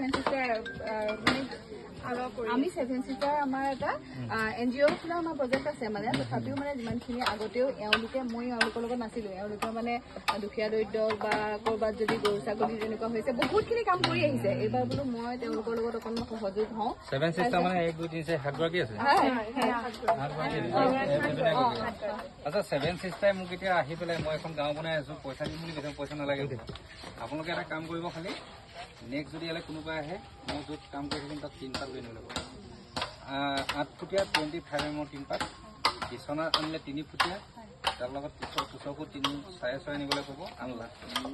seven sister আমি seven sister আমাৰ এটা NGO খোলা আমাৰ প্ৰজেক্ট আছে মানে তথাপিও মানে যিমানখিনি আগতেও মই এওঁলোকৰ লগত নাছিলোঁ এওঁলোকে মানে দুখীয়া দৰিদ্ৰ বা ক'ৰবাত যদি গৰু ছাগলী যেনেকুৱা হৈছে বহুতখিনি কাম কৰি আহিছে এইবাৰ বোলো মই তেওঁলোকৰ লগত অকণমান সহযোগ হওঁ সেভেন চিষ্টাৰ মানে 1 2 3 4 7 গৰাকী আছে আচ্ছা সেভেন চিষ্টাৰ মোক এতিয়া আহি পেলাই মই এখন গাঁও বনাই আছো পইচা দিম বুলি কৈছে পইচা নালাগে আপোনালোকে এটা কাম কৰিব খালি নেক্সট যদি ইয়ালৈ কোনোবা আহে মই য'ত কাম কৰি থাকিম তাত 3 পাত লৈ আনিব লাগিব 8 ফুটীয়া 25 mm 3 পাত বিচনা আনিলে 3 ফুটীয়া তাৰ লগত কুচকো 3.5 আনিবলৈ ক'ব আনলা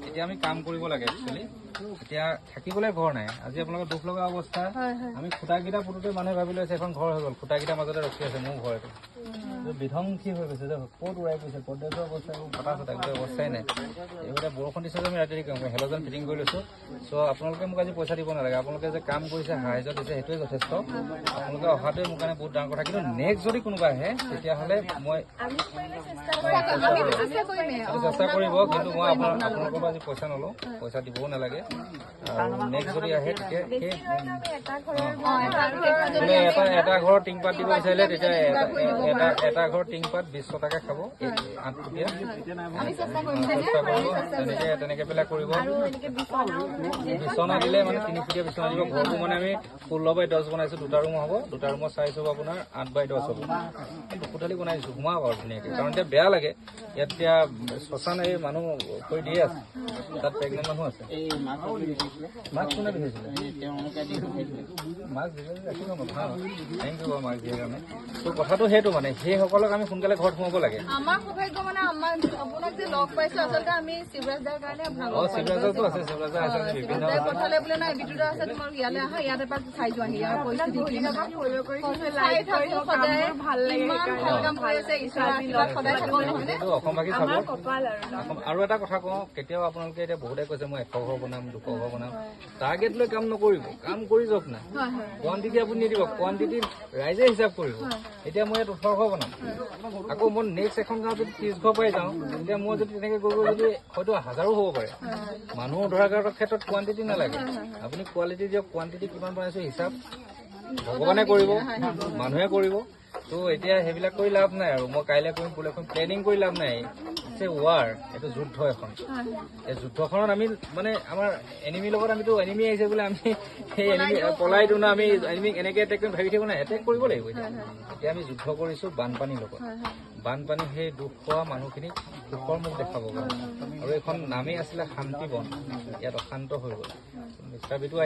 এতিয়া আমি কাম কৰিব লাগে একচুৱেলি এতিয়া থাকিবলৈ ঘৰ নাই আজি আপোনালোকৰ দুখ লগা অৱস্থা আমি খুঁটাকেইটা পুতোতে মানুহে ভাবি লৈছে এখন ঘৰ হৈ গ'ল খুঁটাকেইটাৰ মাজতে ৰখি আছে মোৰ ঘৰ এইটো বিধ্বংসী হৈ গৈছে যে ক'ত উৰাই গৈছে পৰ্যায়ৰ অৱস্থা ফটা ফটা গোটেই অৱস্থাই নাই এইবিলাক বৰষুণ দিছে আমি ৰাতি কাম কৰিম হেল'জন ফিটিং কৰি লৈছোঁ চ' আপোনালোকে মোক আজি পইচা দিব নালাগে আপোনালোকে যে কাম কৰিছে সাহায্য দিছে সেইটোৱে যথেষ্ট আপোনালোকে অহাটোৱে মোৰ কাৰণে বহুত ডাঙৰ কথা কিন্তু নেক্সট যদি কোনোবা আহে তেতিয়াহ'লে মই চেষ্টা কৰিব কিন্তু মই আপোনালোকৰ পৰা আজি পইচা নলওঁ পইচা দিবও নালাগে আৰু নেক্সট যদি আহে তেতিয়া এটা ঘৰৰ টিংপাত দিব বিচাৰিলে তেতিয়া এটা ঘৰ টিংপাত 200 টকা খাব 8 ফুটীয়া তেনেকে পেলাই কৰিব বিচনা দিলে মানে 3 ফুটীয়া বিচনা দিব ঘৰটো মানে আমি 16x10 বনাইছো 2টা ৰুম হ'ব 2টা ৰুমৰ চাইজ হ'ব আপোনাৰ 8x10 হ'ব কোঠালি বনাইছো ঘুমাওক আৰু ধুনীয়াকৈ কাৰণ এতিয়া বেয়া লাগে ইয়াত এতিয়া শ্মশান এই মানুহ কৰি দিয়ে আছে তাত প্ৰেগনেণ্ট মানুহ আছে মাছ কোনে বিচাৰিছিলে মাছ বিচাৰি ৰাখিব ভাল থেংক ইউ বাৰু মাছ দিয়াৰ কাৰণে ত' কথাটো সেইটো মানে সেইসকলক আমি সোনকালে ঘৰত সোমাব লাগে আমাৰ সৌভাগ্য মানে আপোনাক যে লগ পাইছো আচলতে আমি শিৱৰাজদাৰ কাৰণে শিৱৰাজতো আছে শিৱৰাজা আছে বিভিন্ন পঠালে বোলে নাই বিদ্যুৎ আছে তোমাক ইয়ালৈ আহা ইয়াত এপাক চাই যোৱাহি ইয়াৰ পৰিস্থিতি ভাল লাগে ভাল কাম কৰি আছে ঈশ্বৰৰ আশীৰ্বাদ সদায় থাকিব অসমবাসী চাব আৰু এটা কথা কওঁ কেতিয়াও আপোনালোকে এতিয়া বহুতে কৈছে মই 100 ঘৰ বনাম 200 ঘৰ বনাম টাৰ্গেট লৈ কাম নকৰিব কাম কৰি যাওক না কোৱান্টিটি আপুনি নিদিব কোৱান্টিটি ৰাইজে হিচাপ কৰিব এতিয়া মই ইয়াত 18 ঘৰ বনাম আকৌ মই নেক্সট এখন গাঁৱত যদি 30 ঘৰ পাই যাওঁ তেতিয়া মই যদি তেনেকে গৈ যদি হয়তো হাজাৰো হ'ব পাৰে মানুহ ধৰা ক্ষেত্ৰত কোৱান্টিটি নালাগে আপুনি কোৱালিটি দিয়ক কোৱান্টিটি কিমান বনাইছো হিচাপ ভগৱানে কৰিব মানুহে কৰিব তো এতিয়া সেইবিলাক কৰি লাভ নাই আৰু মই কাইলৈ কৰিম বোলে এখন প্লেনিং কৰি লাভ নাই ৱাৰ এইটো যুদ্ধ এখন এই যুদ্ধখনত আমি মানে আমাৰ এনিমিৰ লগত আমিতো এনিমি আহিছে বোলে আমি সেই এনিমি পলাই দিওঁ না আমি এনিমিক এনেকৈ এটেক কৰি ভাবি থাকিব নাই এটেক কৰিব লাগিব এতিয়া আমি যুদ্ধ কৰিছোঁ বানপানীৰ লগত বানপানী সেই দুখ পোৱা মানুহখিনিক দুখৰ মুখ দেখাব আৰু এইখন নামেই আছিলে শান্তি বন ইয়াত অশান্ত হৈ গ'ল মিছাবিটো